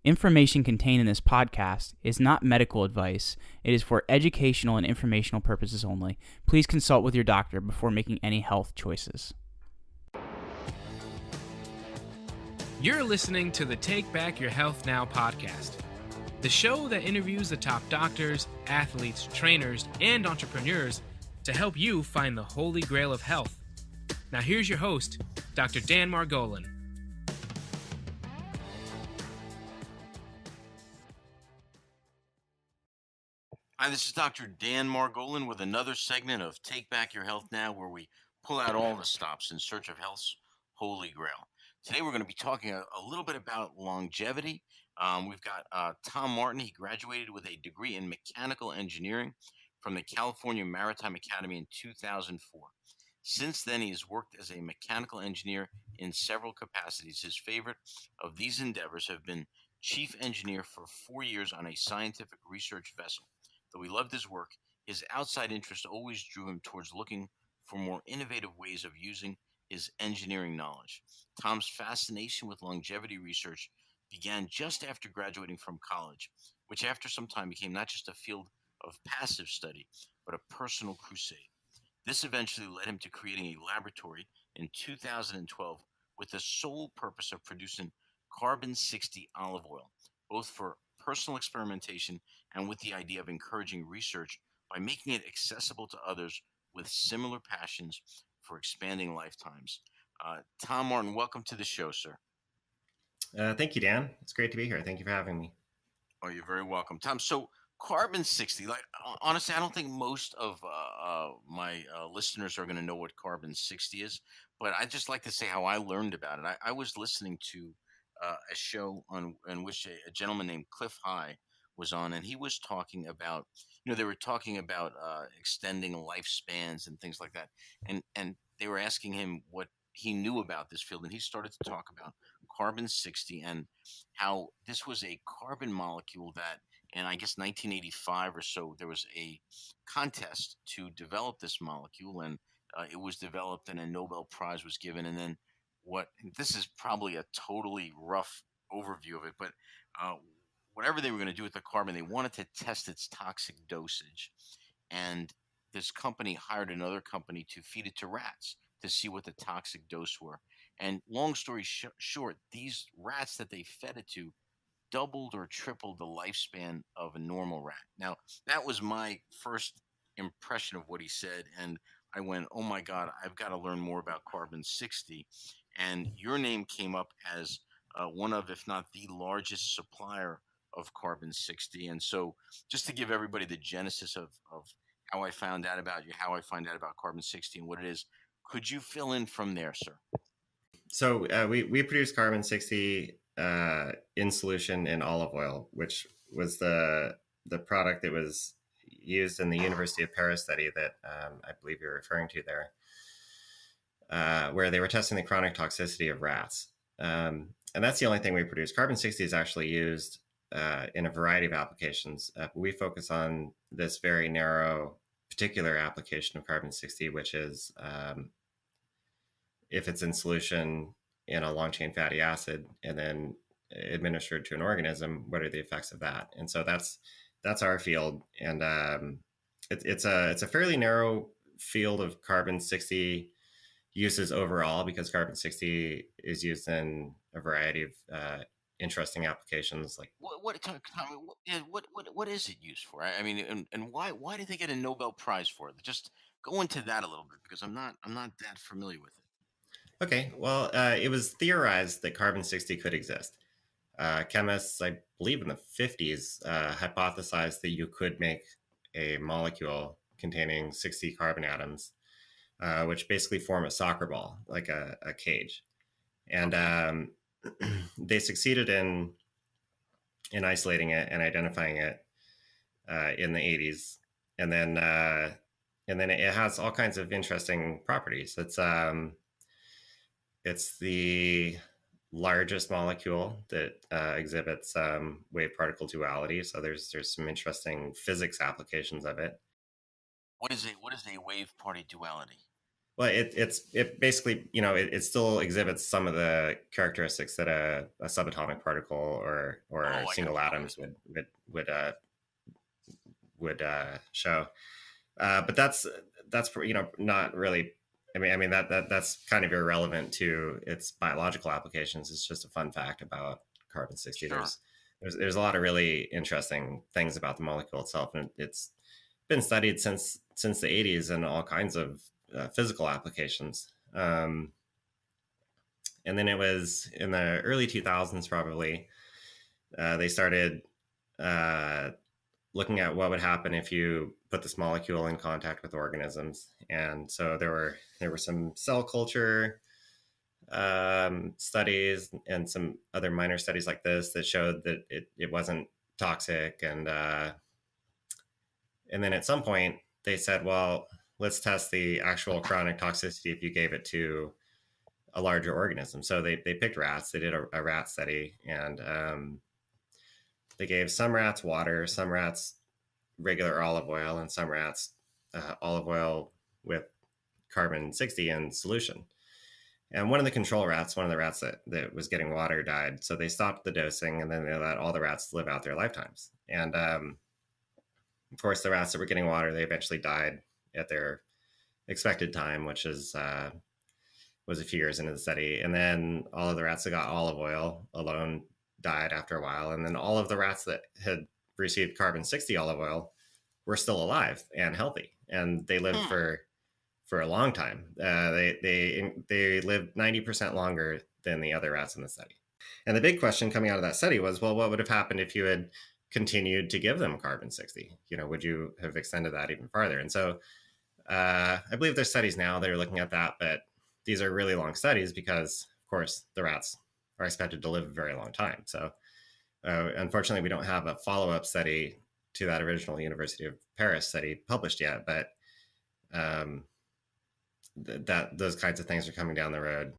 Information contained in this podcast is not medical advice. It is for educational and informational purposes only. Please consult with your doctor before making any health choices. You're listening to the Take Back Your Health Now podcast, the show that interviews the top doctors, athletes, trainers, and entrepreneurs to help you find the holy grail of health. Now here's your host, Dr. Dan Margolin. Hi, this is Dr. Dan Margolin with another segment of Take Back Your Health Now, where we pull out all the stops in search of health's holy grail. Today, we're going to be talking a little bit about longevity. We've got Tom Martin. He graduated with a degree in mechanical engineering from the California Maritime Academy in 2004. Since then, he has worked as a mechanical engineer in several capacities. His favorite of these endeavors have been chief engineer for 4 years on a scientific research vessel. Though he loved his work, his outside interest always drew him towards looking for more innovative ways of using his engineering knowledge. Tom's fascination with longevity research began just after graduating from college, which after some time became not just a field of passive study, but a personal crusade. This eventually led him to creating a laboratory in 2012 with the sole purpose of producing carbon-60 olive oil, both for personal experimentation and with the idea of encouraging research by making it accessible to others with similar passions for expanding lifetimes. Tom Martin, welcome to the show, sir. Thank you, Dan. It's great to be here. Thank you for having me. Oh, you're very welcome, Tom. So carbon-60, like honestly, I don't think most of my listeners are going to know what carbon-60 is, but I just like to say how I learned about it. I was listening to a show in which a gentleman named Cliff High was on, and he was talking about, they were talking about extending lifespans and things like that, and they were asking him what he knew about this field, and he started to talk about carbon-60 and how this was a carbon molecule that, in I guess 1985 or so, there was a contest to develop this molecule, and it was developed, and a Nobel Prize was given, and then this is probably a totally rough overview of it, but whatever they were going to do with the carbon, they wanted to test its toxic dosage. And this company hired another company to feed it to rats to see what the toxic dose were. And long story short, these rats that they fed it to doubled or tripled the lifespan of a normal rat. Now, that was my first impression of what he said. And I went, oh my God, I've got to learn more about carbon-60. And your name came up as one of, if not the largest supplier of carbon-60. And so just to give everybody the genesis of how I found out about you, how I find out about carbon-60 and what it is, could you fill in from there, sir? So we produce carbon-60 in solution in olive oil, which was the product that was used in the University of Paris study that I believe you're referring to there, where they were testing the chronic toxicity of rats. And that's the only thing we produce. Carbon-60 is actually used in a variety of applications. We focus on this very narrow particular application of carbon-60, which is if it's in solution in a long-chain fatty acid and then administered to an organism, what are the effects of that? And so that's our field. And it's a fairly narrow field of carbon-60 uses overall, because carbon-60 is used in a variety of interesting applications. Like what is it used for? I mean, and why did they get a Nobel Prize for it? Just go into that a little bit, because I'm not that familiar with it. Okay, well, it was theorized that carbon-60 could exist. Chemists, I believe in the 50s, hypothesized that you could make a molecule containing 60 carbon atoms, which basically form a soccer ball, like a cage. And they succeeded in isolating it and identifying it in the 80s. And then it has all kinds of interesting properties. It's the largest molecule that exhibits wave particle duality. So there's some interesting physics applications of it. What is a wave particle duality? Well, it basically, it still exhibits some of the characteristics that a subatomic particle or Oh, I got single you. Okay. atoms would show. But that's not really. I mean that's kind of irrelevant to its biological applications. It's just a fun fact about carbon 60. Sure. There's a lot of really interesting things about the molecule itself, and it's been studied since the 80s in all kinds of physical applications. And then it was in the early 2000s, probably, they started uh, looking at what would happen if you put this molecule in contact with organisms. And so there were some cell culture studies and some other minor studies like this that showed that it wasn't toxic. And then at some point they said, well, let's test the actual chronic toxicity if you gave it to a larger organism. So they picked rats. They did a rat study, and they gave some rats water, some rats regular olive oil, and some rats olive oil with carbon 60 in solution. And one of the control rats, one of the rats that was getting water, died. So they stopped the dosing, and then they let all the rats live out their lifetimes. And of course, the rats that were getting water, they eventually died at their expected time, which was a few years into the study. And then all of the rats that got olive oil alone died after a while. And then all of the rats that had received carbon 60 olive oil were still alive and healthy, and they lived Hmm. for a long time. They lived 90% longer than the other rats in the study. And the big question coming out of that study was, well, what would have happened if you had continued to give them carbon 60? Would you have extended that even farther? And so I believe there's studies now that are looking at that, but these are really long studies because, of course, the rats are expected to live a very long time. So unfortunately, we don't have a follow-up study to that original University of Paris study published yet, but that those kinds of things are coming down the road.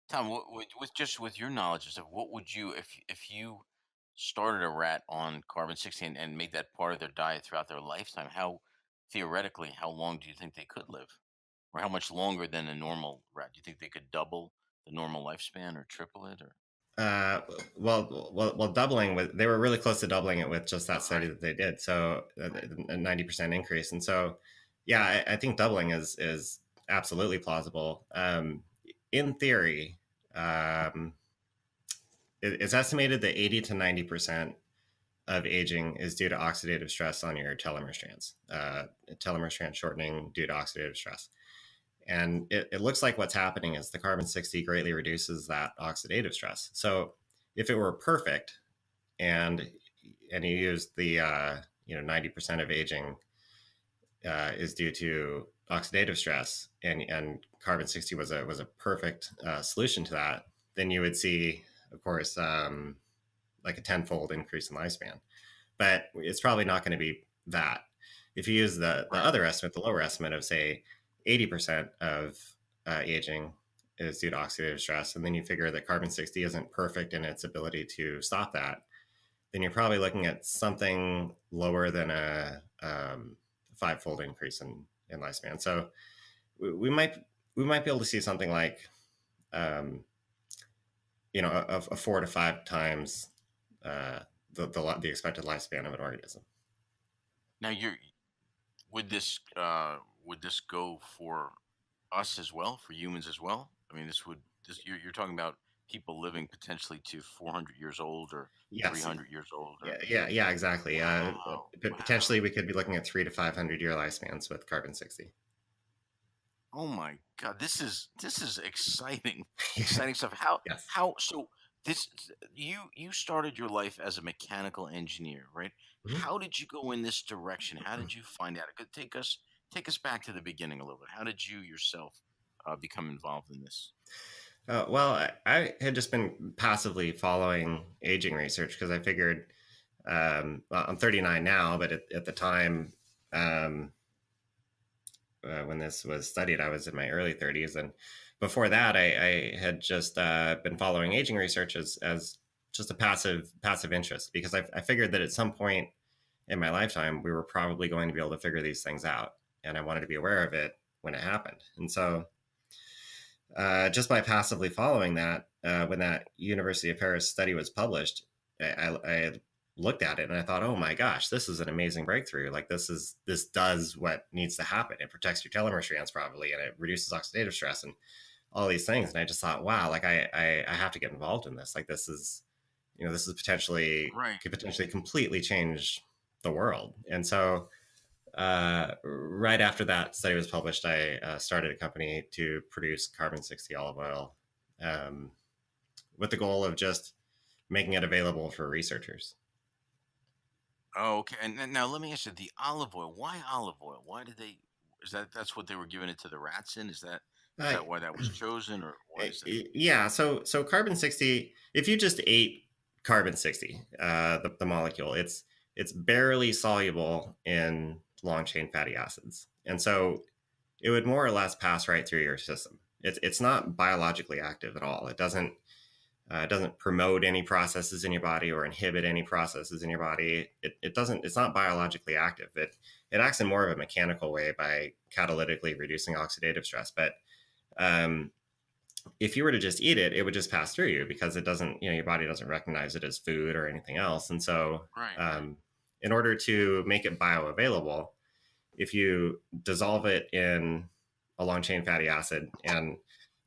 Tom, with your knowledge of stuff, what would you if you started a rat on carbon 60 and made that part of their diet throughout their lifetime? How theoretically, how long do you think they could live, or how much longer than a normal rat? Do you think they could double the normal lifespan or triple it? Or Uh, well, doubling they were really close to doubling it with just that study right, that they did. So right. a 90% increase, and so yeah, I think doubling is absolutely plausible. In theory, um, it's estimated that 80 to 90% of aging is due to oxidative stress on your telomere strands, telomere strand shortening due to oxidative stress. And it looks like what's happening is the carbon 60 greatly reduces that oxidative stress. So if it were perfect and you used the 90% of aging is due to oxidative stress, and carbon 60 was a perfect solution to that, then you would see, of course, like a tenfold increase in lifespan. But it's probably not going to be that. If you use the Right. other estimate, the lower estimate of, say, 80% of aging is due to oxidative stress, and then you figure that carbon 60 isn't perfect in its ability to stop that, then you're probably looking at something lower than a five-fold increase in lifespan. So we might be able to see something like um, a 4 to 5 times uh, the expected lifespan of an organism. Now, would this go for us as well, for humans as well? I mean, you're talking about people living potentially to 400 years old or Yes. 300 years old, or Yeah, exactly. wow, wow. Potentially, we could be looking at 3 to 500 year lifespans with carbon 60. Oh my God, this is exciting, exciting stuff. How Yes. how so this you started your life as a mechanical engineer, right? Mhm. How did you go in this direction? How did you find out? Take us back to the beginning a little bit. How did you yourself become involved in this? Well, I had just been passively following aging research because I figured, well, I'm 39 now, but at the time um, when this was studied, I was in my early 30s, and before that, I had just been following aging research as just a passive interest because I figured that at some point in my lifetime we were probably going to be able to figure these things out, and I wanted to be aware of it. when it happened. And so just by passively following that, when that University of Paris study was published, I looked at it and I thought, oh my gosh, this is an amazing breakthrough. Like this does what needs to happen. It protects your telomere strands properly, and it reduces oxidative stress and all these things. And I just thought, wow, like I have to get involved in this. Like this is, this is Right. could potentially completely change the world. And so right after that study was published, I started a company to produce carbon 60 olive oil, um, with the goal of just making it available for researchers. Oh, okay. And now let me ask you, the olive oil. Why olive oil? Why did they? Is that's what they were giving it to the rats in? Is Uh, that why that was chosen, or why is that? yeah, so carbon 60, if you just ate carbon 60, the molecule, it's barely soluble in long chain fatty acids. And so it would more or less pass right through your system. It's not biologically active at all. It doesn't promote any processes in your body or inhibit any processes in your body. It doesn't. It's not biologically active. It acts in more of a mechanical way by catalytically reducing oxidative stress. But um, if you were to just eat it, it would just pass through you because it doesn't. Your body doesn't recognize it as food or anything else. And so, Right, right. in order to make it bioavailable, if you dissolve it in a long chain fatty acid, and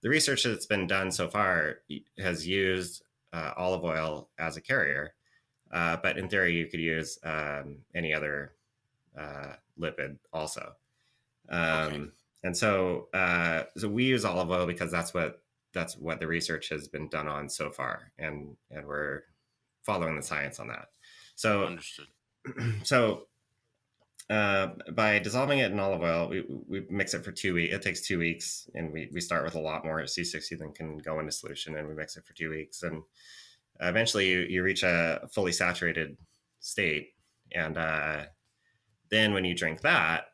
the research that's been done so far has used olive oil as a carrier, but in theory you could use any other lipid also. Okay. And so so we use olive oil because that's what the research has been done on so far, and we're following the science on that. So Understood. so by dissolving it in olive oil, we mix it for 2 weeks. It takes 2 weeks, and we start with a lot more C60 than can go into solution, and we mix it for 2 weeks, and eventually you reach a fully saturated state, and then when you drink that,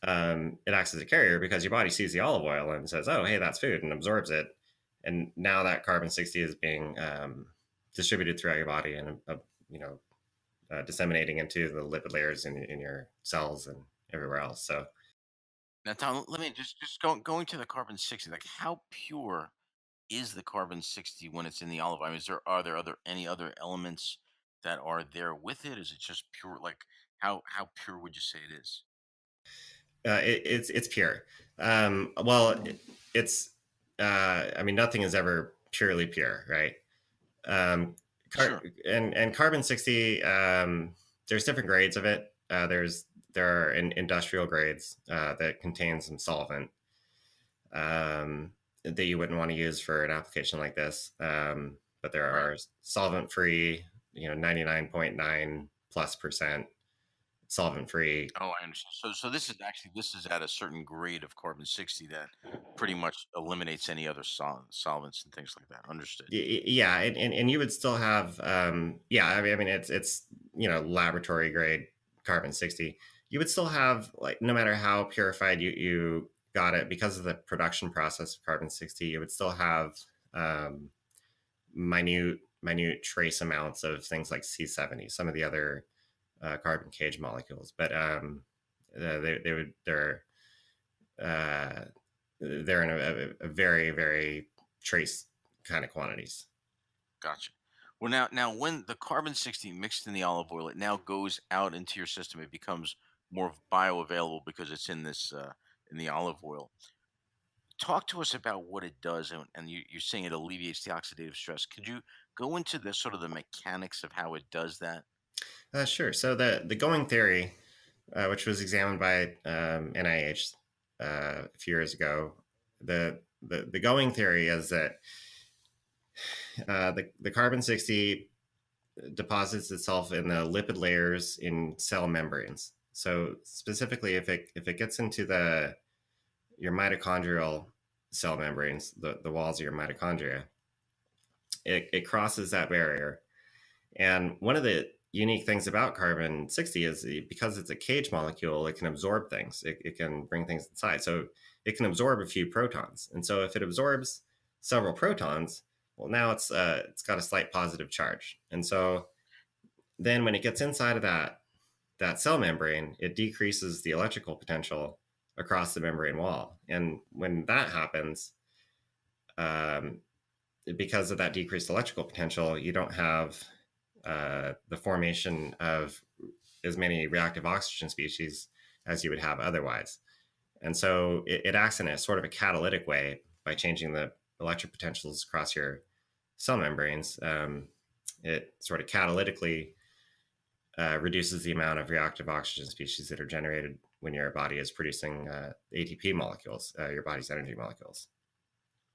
it acts as a carrier because your body sees the olive oil and says, "Oh, hey, that's food," and absorbs it, and now that carbon 60 is being distributed throughout your body and you know disseminating into the lipid layers in your cells and everywhere else. So Now, Tom, let me just going to the carbon 60. Like, how pure is the carbon 60 when it's in the olive oil? Is there Are there any other elements that are there with it? Is it just pure? Like, how pure would you say it is? it's pure. Well, it's I mean, nothing is ever purely pure, right? Um, Sure. and carbon 60, there's different grades of it. There are industrial grades that contain some solvent, that you wouldn't want to use for an application like this. But there Right. are solvent free, 99.9 plus percent solvent free. Oh, I understand. So this is at a certain grade of carbon 60 that pretty much eliminates any other solvents and things like that. Understood. Yeah, and you would still have, yeah, I mean it's laboratory grade carbon 60. You would still have, like, no matter how purified you got it, because of the production process of carbon 60, you would still have um, minute trace amounts of things like C70, some of the other carbon cage molecules. But uh, they're in a very very trace kind of quantities. Gotcha. Well, now when the carbon 60 mixed in the olive oil, it now goes out into your system. It becomes more bioavailable because it's in this in the olive oil. Talk to us about what it does, and you're saying it alleviates the oxidative stress. Could you go into the sort of the mechanics of how it does that? Sure. So the going theory, which was examined by NIH a few years ago, the going theory is that the carbon 60 deposits itself in the lipid layers in cell membranes. So specifically, if it gets into your mitochondrial cell membranes, the walls of your mitochondria, it crosses that barrier. And one of the unique things about carbon 60 is because it's a cage molecule, it can absorb things. It can bring things inside. So it can absorb a few protons. And so if it absorbs several protons, well, now it's got a slight positive charge. And so then when it gets inside of that cell membrane, it decreases the electrical potential across the membrane wall. And when that happens, um, because of that decreased electrical potential, you don't have the formation of as many reactive oxygen species as you would have otherwise. And so it acts in a sort of a catalytic way by changing the electric potentials across your cell membranes. It sort of catalytically reduces the amount of reactive oxygen species that are generated when your body is producing ATP molecules, your body's energy molecules.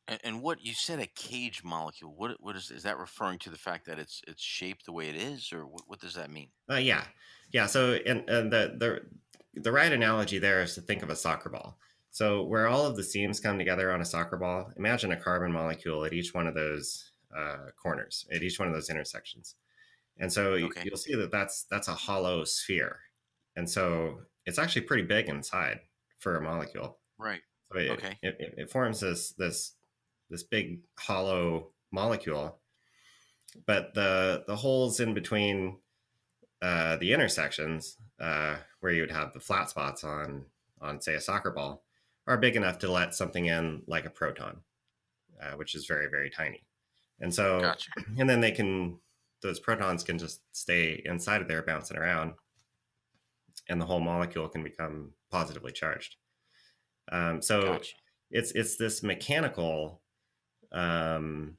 And what you said, a cage molecule. What is that referring to? The fact that it's shaped the way it is, or what does that mean? Yeah, yeah. So, and the right analogy there is to think of a soccer ball. So, where all of the seams come together on a soccer ball, imagine a carbon molecule at each one of those corners, at each one of those intersections. And so Okay. you'll see that that's a hollow sphere, and so it's actually pretty big inside for a molecule. Right. So Okay. it forms this big hollow molecule, but the holes in between the intersections where you would have the flat spots on say a soccer ball are big enough to let something in like a proton, which is very very tiny. And so, Gotcha. and then those protons can just stay inside of there bouncing around, and the whole molecule can become positively charged. So Gotcha. it's this mechanical um,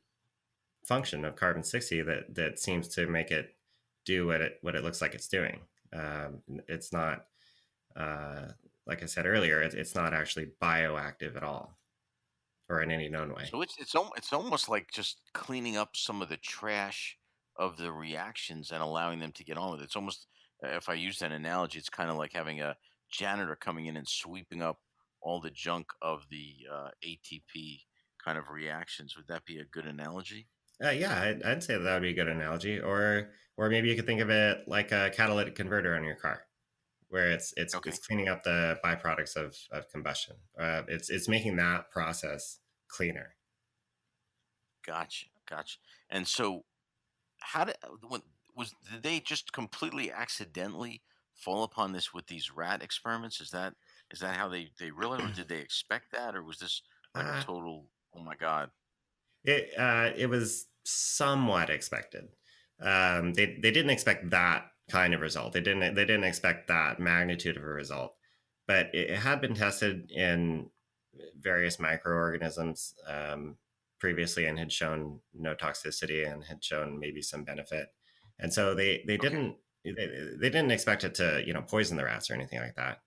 function of carbon 60 that seems to make it do what it looks like it's doing. It's not, uh, like I said earlier, it's not actually bioactive at all, or in any known way. So it's almost like just cleaning up some of the trash of the reactions and allowing them to get on with it. It's almost, if I use that analogy, it's kind of like having a janitor coming in and sweeping up all the junk of the ATP kind of reactions. Would that be a good analogy? Yeah, I'd say that would be a good analogy. Or maybe you could think of it like a catalytic converter on your car, where it's Okay. cleaning up the byproducts of combustion. It's making that process cleaner. Gotcha. Gotcha. And so how did when did they just completely accidentally fall upon this with these rat experiments? Is that how they realized, or did they expect that, or was this like a Uh, total, oh my god? it was somewhat expected. They didn't expect that kind of result. They didn't expect that magnitude of a result, but it had been tested in various microorganisms previously and had shown no toxicity and had shown maybe some benefit. And so Okay. they didn't expect it to poison the rats or anything like that.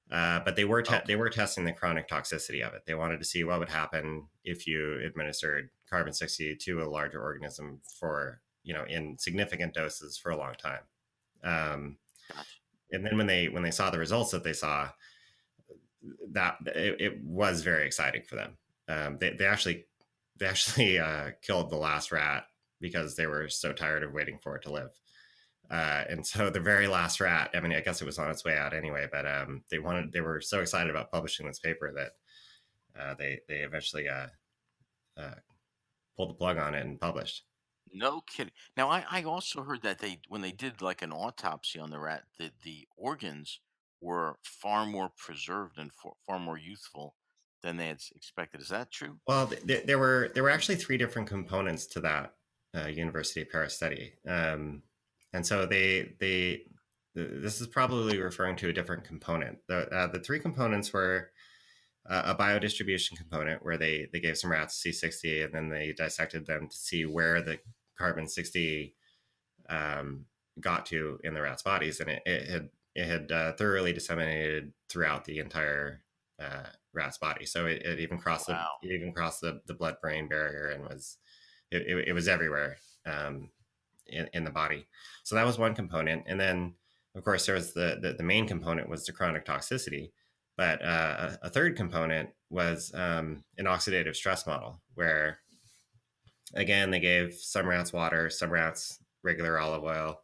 But they Okay. were testing the chronic toxicity of it. They wanted to see what would happen if you administered carbon 60 to a larger organism for in significant doses for a long time. Um, Gotcha. and then when they saw the results that they saw, that it was very exciting for them. They actually killed the last rat because they were so tired of waiting for it to live. And so the very last rat, I mean, I guess it was on its way out anyway, but they were so excited about publishing this paper that they eventually uh, pulled the plug on it and published. No kidding. Now I also heard that they when they did like an autopsy on the rat, the organs were far more preserved and far more youthful than they had expected. Is that true? Well, there were actually three different components to that University of Paris study, and so this is probably referring to a different component. The three components were a biodistribution component where they gave some rats C60 and then they dissected them to see where the carbon 60 um, got to in the rats' bodies, and it had thoroughly disseminated throughout the entire rat's body. So it even crossed Wow. the blood brain barrier and it was everywhere in the body. So that was one component, and then of course there was the main component was the chronic toxicity. But a third component was an oxidative stress model, where again they gave some rats water, some rats regular olive oil,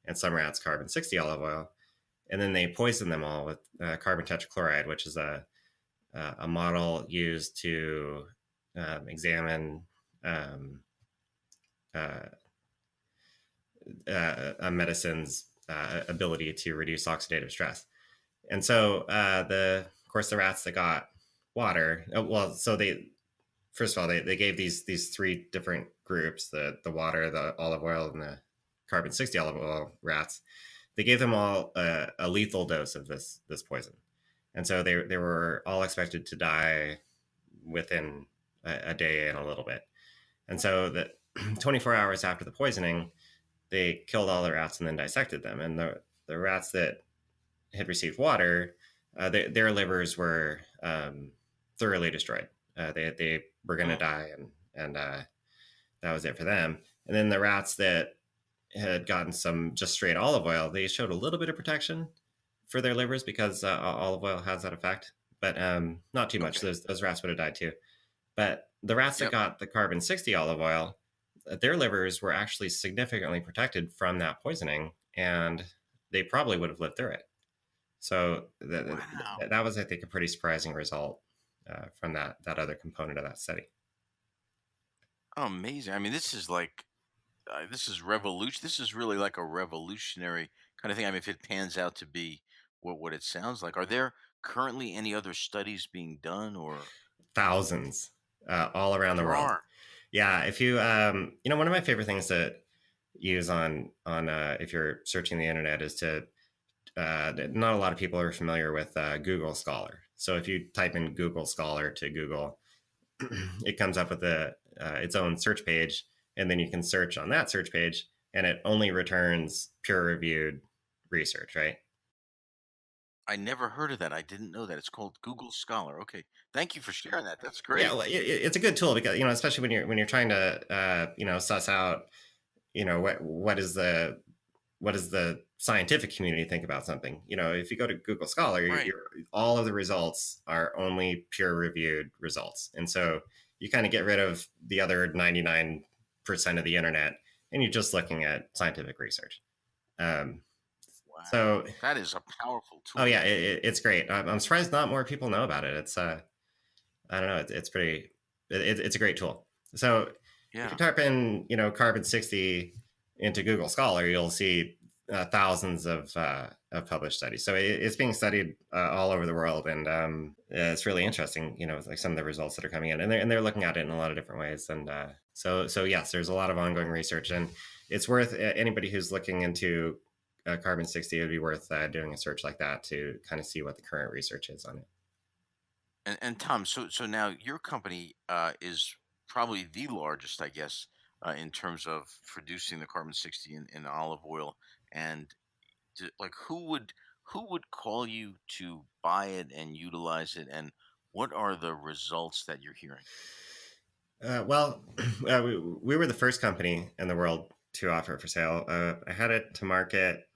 and some rats carbon 60 olive oil, and then they poisoned them all with carbon tetrachloride, which is a model used to examine um, uh, a medicine's ability to reduce oxidative stress. And so of course, the rats that got water, well, so they first of all they gave these three different groups: the water, the olive oil, and the carbon 60 olive oil rats. They gave them all a lethal dose of this poison, and so they were all expected to die within a day and a little bit. And so that 24 hours after the poisoning, they killed all the rats and then dissected them. And the rats that had received water, their livers were thoroughly destroyed. They were going to die, and that was it for them. And then the rats that had gotten some just straight olive oil, they showed a little bit of protection for their livers because olive oil has that effect, but not too much. Okay. Those rats would have died too. But the rats that Yep. got the carbon 60 olive oil, their livers were actually significantly protected from that poisoning, and they probably would have lived through it. So Wow. that was, I think, a pretty surprising result from that other component of that study. Oh, amazing. I mean, this is like this is revolution. This is really like a revolutionary kind of thing. I mean, if it pans out to be what it sounds like, are there currently any other studies being done, or Thousands all around the there world. are? Yeah, if you one of my favorite things to use on if you're searching the internet is to not a lot of people are familiar with Google Scholar. So if you type in Google Scholar to Google, it comes up with its own search page, and then you can search on that search page, and it only returns peer-reviewed research, right? I never heard of that. I didn't know that. It's called Google Scholar. Okay, thank you for sharing that. That's Yeah, great. well, it's a good tool because especially when you're trying to suss out what does the scientific community think about something. If you go to Google Scholar, Right. all of the results are only peer reviewed results, and so you kind of get rid of the other 99% of the internet, and you're just looking at scientific research. Um, so, Wow, that is a powerful oh yeah, tool. it's great. I'm surprised not more people know about it. It's I don't know, it's pretty, it's a great tool. So if you Yeah. type in carbon 60 into Google Scholar, you'll see thousands of published studies. So it's being studied all over the world, and it's really interesting. Like some of the results that are coming in, and they're looking at it in a lot of different ways. And so yes, there's a lot of ongoing research, and it's worth anybody who's looking into carbon 60. It would be worth doing a search like that to kind of see what the current research is on it. And Tom, so now your company is probably the largest, I guess, in terms of producing the carbon 60 in olive oil. And like, who would call you to buy it and utilize it, and what are the results that you're hearing? Well, we were the first company in the world to offer it for sale. I had it to market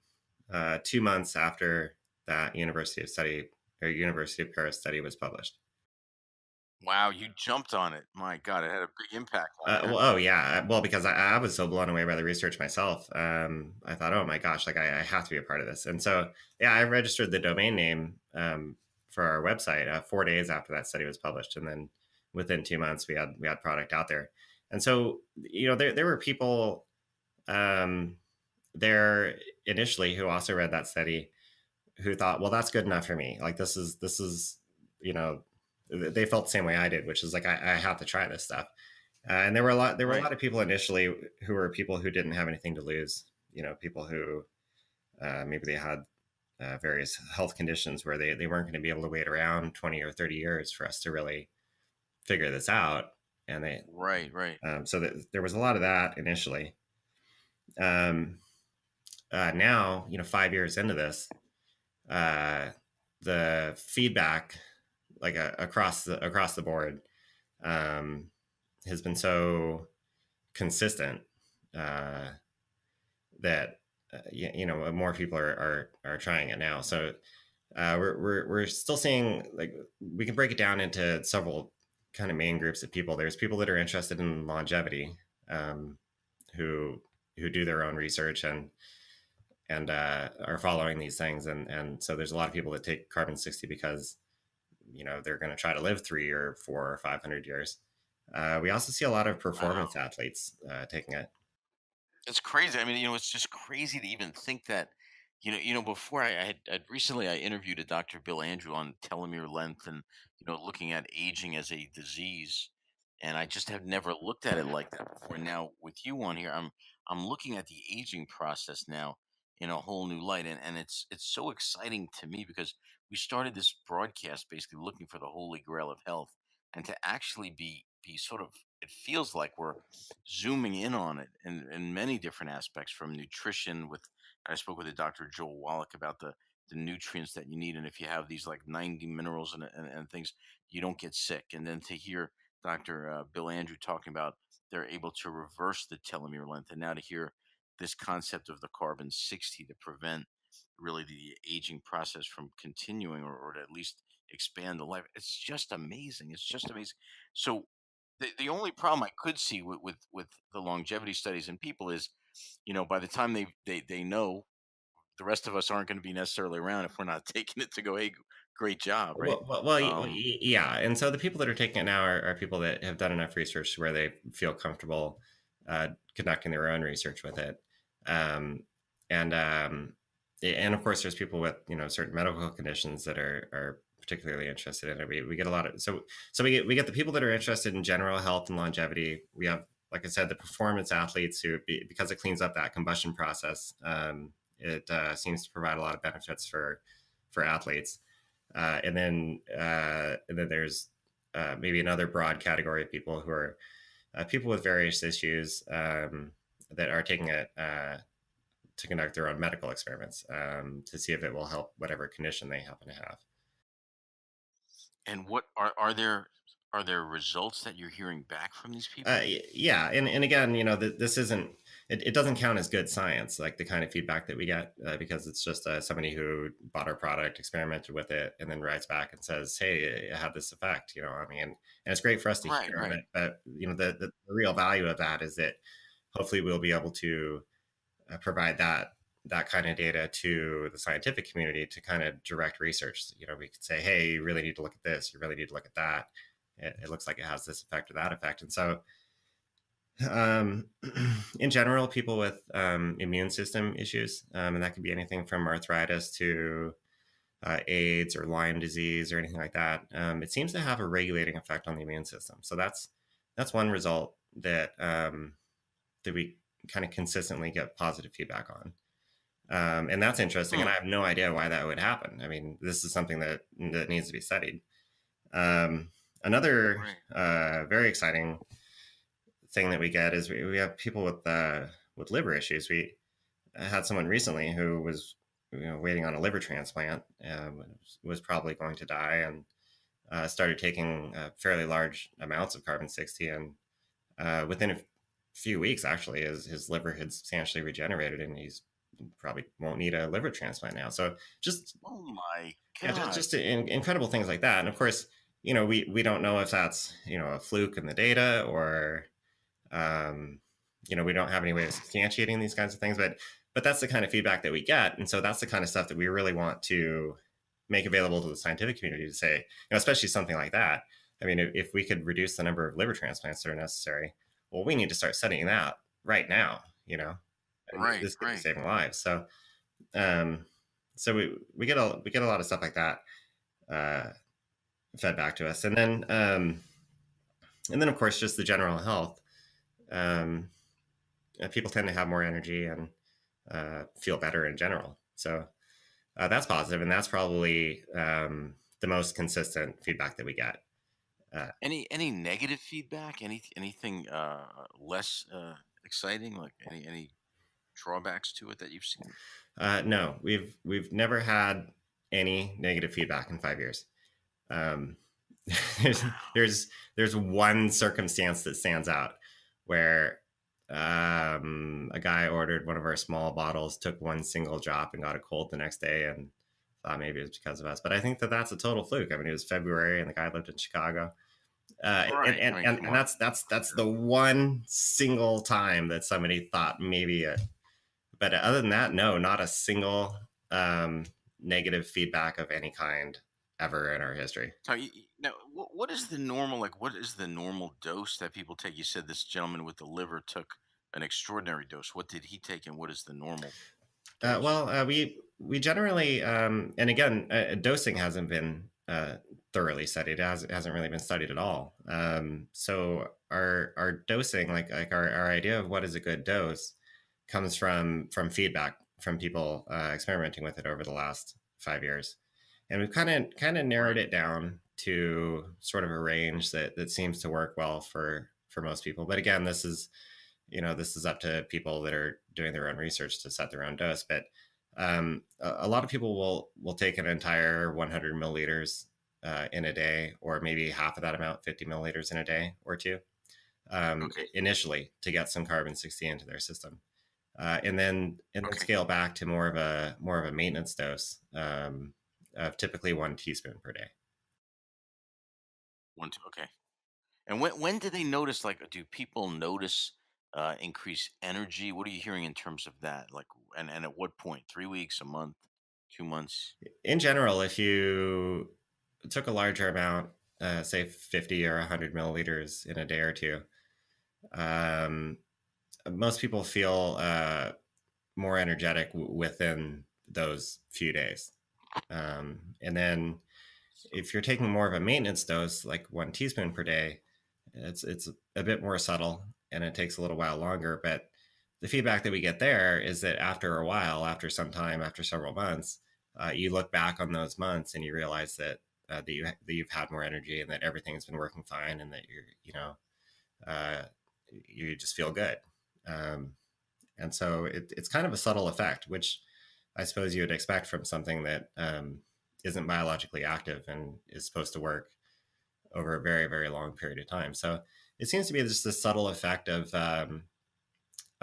2 months after that University of Paris study was published. Wow, you jumped on it. My God, it had a big impact on you. Well, oh yeah, well because I was so blown away by the research myself. I thought, oh my gosh, like I have to be a part of this. And so yeah, I registered the domain name for our website 4 days after that study was published, and then within 2 months we had product out there. And so there were people um, there initially who also read that study who thought, well, that's good enough for me. Like this is you know they felt the same way I did, which is like I have to try this stuff. And there were a Right. lot of people initially who were people who didn't have anything to lose. People who maybe they had various health conditions where they weren't going to be able to wait around 20 or 30 years for us to really figure this out. And they Right. Right. so there was a lot of that initially. Um, Now, 5 years into this, uh, the feedback, like across the board, um, has been so consistent uh, that more people are trying it now. So we're still seeing, like, we can break it down into several kind of main groups of people. There's people that are interested in longevity, um, who do their own research and are following these things, and so there's a lot of people that take carbon 60 because they're going to try to live 3 or 4 or 500 years. We also see a lot of Wow. performance athletes taking it. It's crazy. I mean, it's just crazy to even think that, Before I'd recently I interviewed a Dr. Bill Andrew on telomere length and looking at aging as a disease, and I just have never looked at it like that before. Now with you on here, I'm looking at the aging process now in a whole new light, and it's so exciting to me because we started this broadcast basically looking for the holy grail of health, and to actually be sort of, it feels like we're zooming in on it in many different aspects, from nutrition with, I spoke with a Dr. Joel Wallach about the nutrients that you need, and if you have these like 90 minerals and things, you don't get sick. And then to hear Dr. Bill Andrew talking about they're able to reverse the telomere length, and now to hear this concept of the carbon 60 to prevent really the aging process from continuing, or to at least expand the life. It's just amazing. It's just amazing. So the only problem I could see with the longevity studies in people is, by the time they know, the rest of us aren't going to be necessarily around if we're not taking it to go, hey, great job, right? Yeah. And so the people that are taking it now are people that have done enough research where they feel comfortable conducting their own research with it. Um, and and of course, there's people with certain medical conditions that are particularly interested in it. We get a lot of so we get the people that are interested in general health and longevity. We have, like I said, the performance athletes who, because it cleans up that combustion process, it seems to provide a lot of benefits for athletes. And then there's maybe another broad category of people who are people with various issues that are taking it to conduct their own medical experiments to see if it will help whatever condition they happen to have. And what are there results that you're hearing back from these people? Yeah, and again, this isn't. It doesn't count as good science, like the kind of feedback that we get, because it's just somebody who bought our product, experimented with it, and then writes back and says, "Hey, it had this effect." I mean, and it's great for us to Right, hear. right. But the real value of that is that hopefully we'll be able to provide that kind of data to the scientific community to kind of direct research. We could say, "Hey, you really need to look at this. You really need to look at that. It looks like it has this effect or that effect." And so um, in general, people with immune system issues, and that could be anything from arthritis to AIDS or Lyme disease or anything like that. It seems to have a regulating effect on the immune system. So that's one result that we kind of consistently get positive feedback on. And that's interesting, and Hmm. I have no idea why that would happen. I mean, this is something that needs to be studied. Um, Another Right. very exciting thing that we get is we have people with liver issues. We had someone recently who was waiting on a liver transplant, was probably going to die, and started taking fairly large amounts of carbon 60, and within a few weeks, actually, his liver had substantially regenerated, and he's probably won't need a liver transplant now. So just Oh my yeah, God. incredible things like that. And of course, we don't know if that's a fluke in the data, or um, we don't have any way of substantiating these kinds of things, but that's the kind of feedback that we get, and so that's the kind of stuff that we really want to make available to the scientific community to say, especially something like that. I mean, if we could reduce the number of liver transplants that are necessary, well, we need to start studying that right now. And Right, this could be right. saving lives. Um, so we get a lot of stuff like that uh, fed back to us, and then of course just the general health. Um, People tend to have more energy and feel better in general. So that's positive, and that's probably the most consistent feedback that we get. Any negative feedback? Anything less exciting? Like any drawbacks to it that you've seen? No, we've never had any negative feedback in 5 years. Um, there's Wow. there's one circumstance that stands out where a guy ordered one of our small bottles, took one single drop, and got a cold the next day, and thought maybe it was because of us. But I think that that's a total fluke. I mean, it was February, and the guy lived in Chicago, and, Right. and I mean, and come and on. that's the one single time that somebody thought maybe it. But other than that, no, not a single um, negative feedback of any kind ever in our history. So now, what is the normal, like? What is the normal dose that people take? You said this gentleman with the liver took an extraordinary dose. What did he take, and what is the normal dose? Well, we generally, and again, dosing hasn't been thoroughly studied. It hasn't really been studied at all. So our dosing, like our idea of what is a good dose, comes from feedback from people experimenting with it over the last 5 years, and we've kind of narrowed Right. it down to sort of a range that seems to work well for most people. But again, this is up to people that are doing their own research to set their own dose. But a lot of people will take an entire 100 milliliters in a day, or maybe half of that amount, 50 milliliters in a day or two, Okay. initially to get some carbon 60 into their system, and then Okay. scale back to more of a maintenance dose of typically 1 teaspoon per day. One, two. Okay. And when do they notice? Like, do people notice increased energy? What are you hearing in terms of that? Like, and at what point? 3 weeks, a month, 2 months? In general, if you took a larger amount, say 50 or 100 milliliters in a day or two, um, most people feel more energetic within those few days. And then if you're taking more of a maintenance dose, like 1 teaspoon per day, it's a bit more subtle and it takes a little while longer. But the feedback that we get there is that after a while, after some time, after several months, you look back on those months and you realize that you've had more energy and that everything's been working fine and that uh, you just feel good. Um, and so it's kind of a subtle effect, which I suppose you would expect from something that isn't biologically active and is supposed to work over a very, very long period of time. So it seems to be just a subtle effect of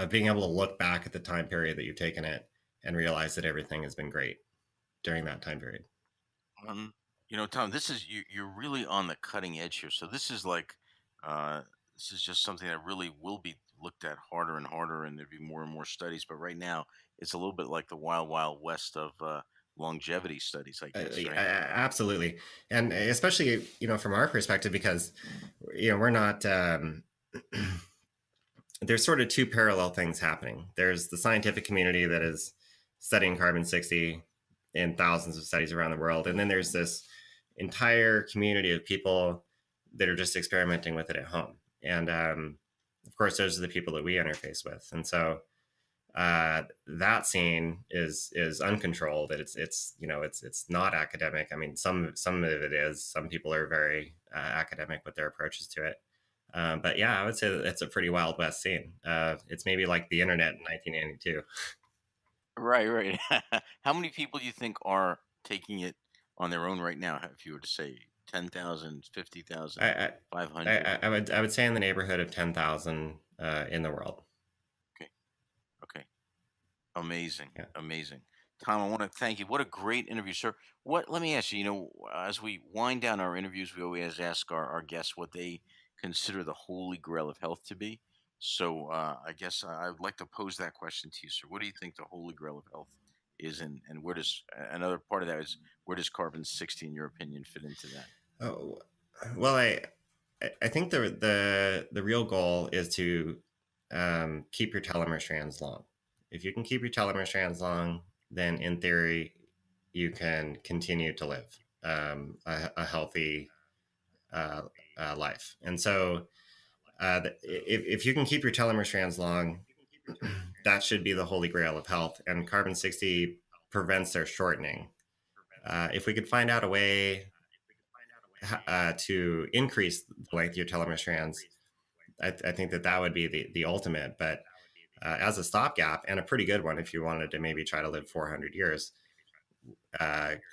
being able to look back at the time period that you've taken it and realize that everything has been great during that time period. Um, Tom, this is you're really on the cutting edge here. So this is like, uh, this is just something that really will be looked at harder and harder, and there'd be more and more studies. But right now, it's a little bit like the wild, wild west of longevity studies, I guess, right? Absolutely, and especially from our perspective, because we're not. There's sort of two parallel things happening. There's the scientific community that is studying carbon 60 in thousands of studies around the world, and then there's this entire community of people that are just experimenting with it at home. And of course, those are the people that we interface with, and so that scene is uncontrolled. It's not academic. I mean, some of it is. Some people are very academic with their approaches to it. But yeah, I would say that it's a pretty wild west scene. It's maybe like the internet in 1992. Right, right. How many people do you think are taking it on their own right now? If you were to say 10,000, 50,000, I, 500? I would say in the neighborhood of 10,000 in the world. Okay, okay. Amazing, Yeah. amazing. Tom, I want to thank you. What a great interview, sir. Let me ask you, as we wind down our interviews, we always ask our guests what they consider the holy grail of health to be. So I guess I would like to pose that question to you, sir. What do you think the holy grail of health is, and where does another part of that is where does carbon 60, in your opinion, fit into that? Oh, well, I think the real goal is to keep your telomere strands long. If you can keep your telomere strands long, then in theory you can continue to live a healthy uh, life. And so, if you can keep your telomere strands long, that should be the holy grail of health. And carbon 60 prevents their shortening. If we could find out a way to increase the length of your telomere strands, I think that would be the ultimate. But as a stopgap, and a pretty good one if you wanted to maybe try to live 400 years,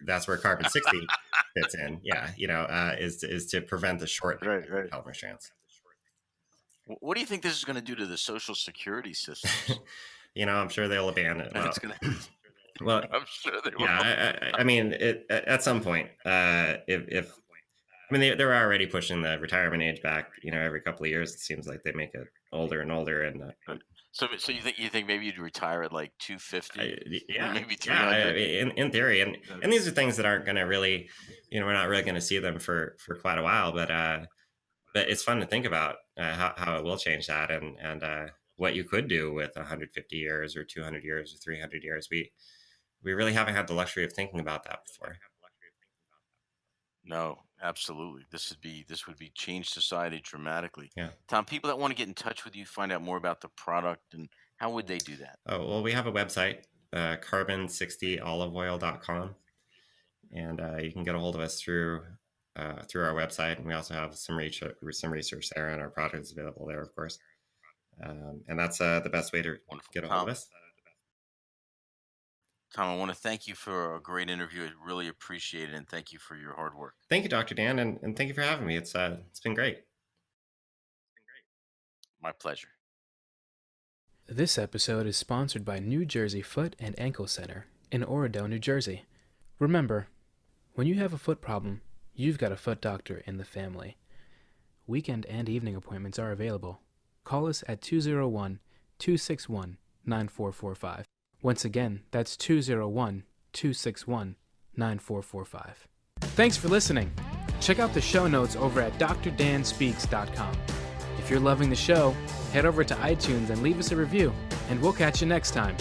that's where carbon 60 fits in. Yeah, is to prevent the shortening Right, of right. telomere strands. What do you think this is going to do to the social security systems? I'm sure they'll abandon it. Well, It's going to. well, I'm sure they will. yeah. I mean, at some point, if I mean, they're already pushing the retirement age back. Every couple of years, it seems like they make it older and older. And So you think maybe you'd retire at like 250, yeah, maybe yeah. 300? In theory, and these are things that aren't going to really, we're not really going to see them for quite a while. But it's fun to think about how it will change that, and what you could do with 150 years or 200 years or 300 years. We we really haven't had the luxury of thinking about that before. No, absolutely. This would be change society dramatically. Yeah. Tom, people that want to get in touch with you, find out more about the product, and how would they do that? Oh, well, we have a website, carbon60oliveoil.com, and you can get a hold of us through our website. And we also have some research there, and our product is available there, of course. And that's the best way to Wonderful. get a hold of us. Tom, I want to thank you for a great interview. I really appreciate it, and thank you for your hard work. Thank you, Dr. Dan, and thank you for having me. It's been great. My pleasure. This episode is sponsored by New Jersey Foot and Ankle Center in Orodo, New Jersey. Remember, when you have a foot problem, you've got a foot doctor in the family. Weekend and evening appointments are available. Call us at 201-261-9445. Once again, that's 201-261-9445. Thanks for listening. Check out the show notes over at drdanspeaks.com. If you're loving the show, head over to iTunes and leave us a review, and we'll catch you next time.